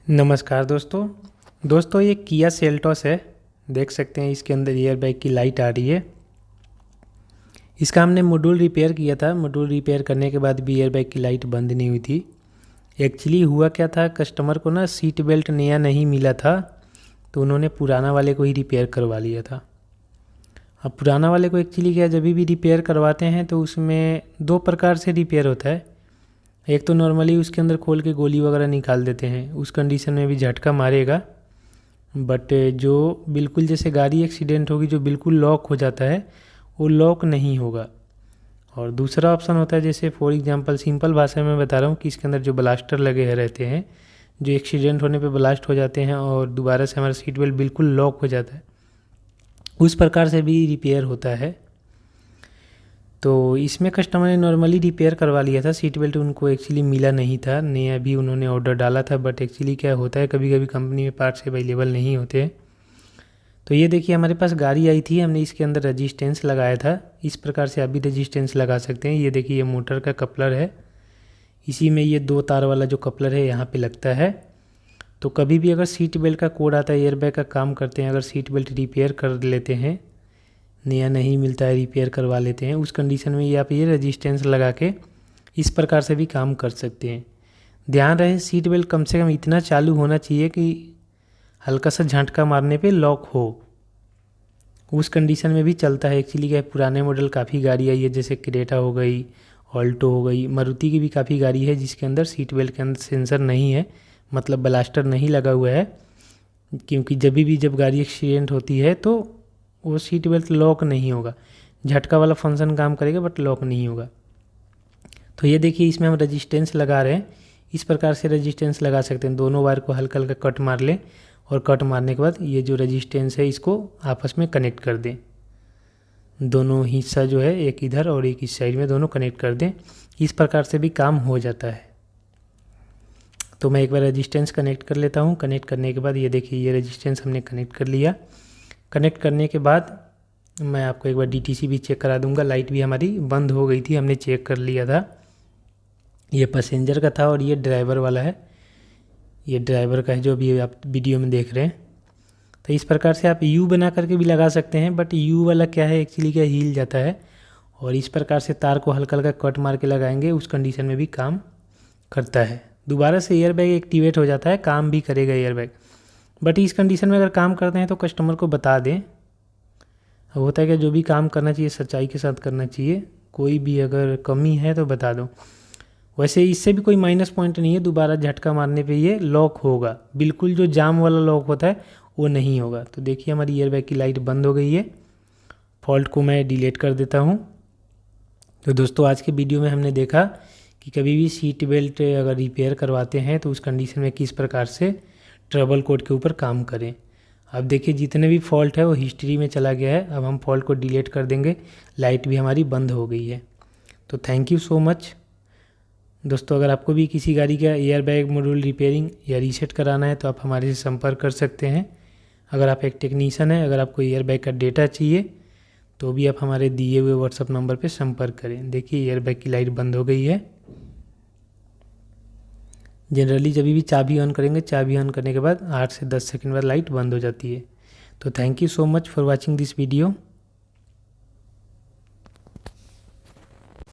नमस्कार दोस्तों ये किया सेल्टॉस है। देख सकते हैं इसके अंदर एयर बैग की लाइट आ रही है। इसका हमने मॉड्यूल रिपेयर किया था। मॉड्यूल रिपेयर करने के बाद भी एयर बैग की लाइट बंद नहीं हुई थी। एक्चुअली हुआ क्या था, कस्टमर को ना सीट बेल्ट नया नहीं मिला था, तो उन्होंने पुराना वाले को ही रिपेयर करवा लिया था। अब पुराना वाले को एक्चुअली क्या, जब भी रिपेयर करवाते हैं तो उसमें दो प्रकार से रिपेयर होता है। एक तो नॉर्मली उसके अंदर खोल के गोली वगैरह निकाल देते हैं, उस कंडीशन में भी झटका मारेगा। बट जो बिल्कुल जैसे गाड़ी एक्सीडेंट होगी, जो बिल्कुल लॉक हो जाता है, वो लॉक नहीं होगा। और दूसरा ऑप्शन होता है, जैसे फॉर एग्जांपल सिंपल भाषा में बता रहा हूँ कि इसके अंदर जो ब्लास्टर लगे रहते हैं, जो एक्सीडेंट होने पे ब्लास्ट हो जाते हैं और दोबारा से हमारा सीट बेल्ट बिल्कुल लॉक हो जाता है, उस प्रकार से भी रिपेयर होता है। तो इसमें कस्टमर ने नॉर्मली रिपेयर करवा लिया था। सीट बेल्ट उनको एक्चुअली मिला नहीं था, नया भी उन्होंने ऑर्डर डाला था। बट एक्चुअली क्या होता है, कभी कभी कंपनी में पार्ट्स अवेलेबल नहीं होते हैं। तो ये देखिए हमारे पास गाड़ी आई थी, हमने इसके अंदर रजिस्टेंस लगाया था। इस प्रकार से आप भी रजिस्टेंस लगा सकते हैं। ये देखिए ये मोटर का कपलर है, इसी में ये दो तार वाला जो कपलर है यहाँ पे लगता है। तो कभी भी अगर सीट बेल्ट का कोड आता है, एयरबैग का काम करते हैं, अगर सीट बेल्ट रिपेयर कर लेते हैं, नया नहीं मिलता है, रिपेयर करवा लेते हैं, उस कंडीशन में ये आप ये रजिस्टेंस लगा के इस प्रकार से भी काम कर सकते हैं। ध्यान रहे सीट बेल्ट कम से कम इतना चालू होना चाहिए कि हल्का सा झटका मारने पे लॉक हो, उस कंडीशन में भी चलता है। एक्चुअली क्या है, पुराने मॉडल काफ़ी गाड़ी आई है, जैसे क्रेटा हो गई, ऑल्टो हो गई, मारुति की भी काफ़ी गाड़ी है जिसके अंदर सीट बेल्ट के अंदर सेंसर नहीं है, मतलब ब्लास्टर नहीं लगा हुआ है। क्योंकि जब गाड़ी एक्सीडेंट होती है तो वो सीट बेल्ट लॉक नहीं होगा, झटका वाला फंक्शन काम करेगा बट लॉक नहीं होगा। तो ये देखिए इसमें हम रजिस्टेंस लगा रहे हैं। इस प्रकार से रजिस्टेंस लगा सकते हैं। दोनों वायर को हल्का हल्का कट मार लें और कट मारने के बाद ये जो रजिस्टेंस है इसको आपस में कनेक्ट कर दें। दोनों हिस्सा जो है, एक इधर और एक इस साइड में, दोनों कनेक्ट कर दें। इस प्रकार से भी काम हो जाता है। तो मैं एक बार रजिस्टेंस कनेक्ट कर लेता हूँ। कनेक्ट करने के बाद ये देखिए ये रजिस्टेंस हमने कनेक्ट कर लिया। कनेक्ट करने के बाद मैं आपको एक बार डीटीसी भी चेक करा दूंगा। लाइट भी हमारी बंद हो गई थी, हमने चेक कर लिया था। ये पैसेंजर का था और ये ड्राइवर वाला है। ये ड्राइवर का है जो अभी आप वीडियो में देख रहे हैं। तो इस प्रकार से आप यू बना करके भी लगा सकते हैं, बट यू वाला क्या है, एक्चुअली क्या हिल जाता है। और इस प्रकार से तार को हल्का हल्का कट मार के लगाएंगे, उस कंडीशन में भी काम करता है। दोबारा से एयरबैग एक्टिवेट हो जाता है, काम भी करेगा एयरबैग। बट इस कंडीशन में अगर काम करते हैं तो कस्टमर को बता दें। अब होता है कि जो भी काम करना चाहिए सच्चाई के साथ करना चाहिए, कोई भी अगर कमी है तो बता दो। वैसे इससे भी कोई माइनस पॉइंट नहीं है, दोबारा झटका मारने पे ये लॉक होगा, बिल्कुल जो जाम वाला लॉक होता है वो नहीं होगा। तो देखिए हमारी एयरबैग की लाइट बंद हो गई है। फॉल्ट को मैं डिलीट कर देता हूँ। तो दोस्तों आज के वीडियो में हमने देखा कि कभी भी सीट बेल्ट अगर रिपेयर करवाते हैं तो उस कंडीशन में किस प्रकार से ट्रबल कोड के ऊपर काम करें। अब देखिए जितने भी फॉल्ट है वो हिस्ट्री में चला गया है। अब हम फॉल्ट को डिलीट कर देंगे, लाइट भी हमारी बंद हो गई है। तो थैंक यू सो मच दोस्तों। अगर आपको भी किसी गाड़ी का एयर बैग मॉड्यूल रिपेयरिंग या रीसेट कराना है तो आप हमारे से संपर्क कर सकते हैं। अगर आप एक टेक्नीशियन हैं, अगर आपको एयर बैग का डेटा चाहिए तो भी आप हमारे दिए हुए व्हाट्सअप नंबर पर संपर्क करें। देखिए एयर बैग की लाइट बंद हो गई है। जनरली जब भी चाबी ऑन करेंगे, चाबी ऑन करने के बाद 8 से 10 सेकंड बाद लाइट बंद हो जाती है। तो thank you so much for watching this video.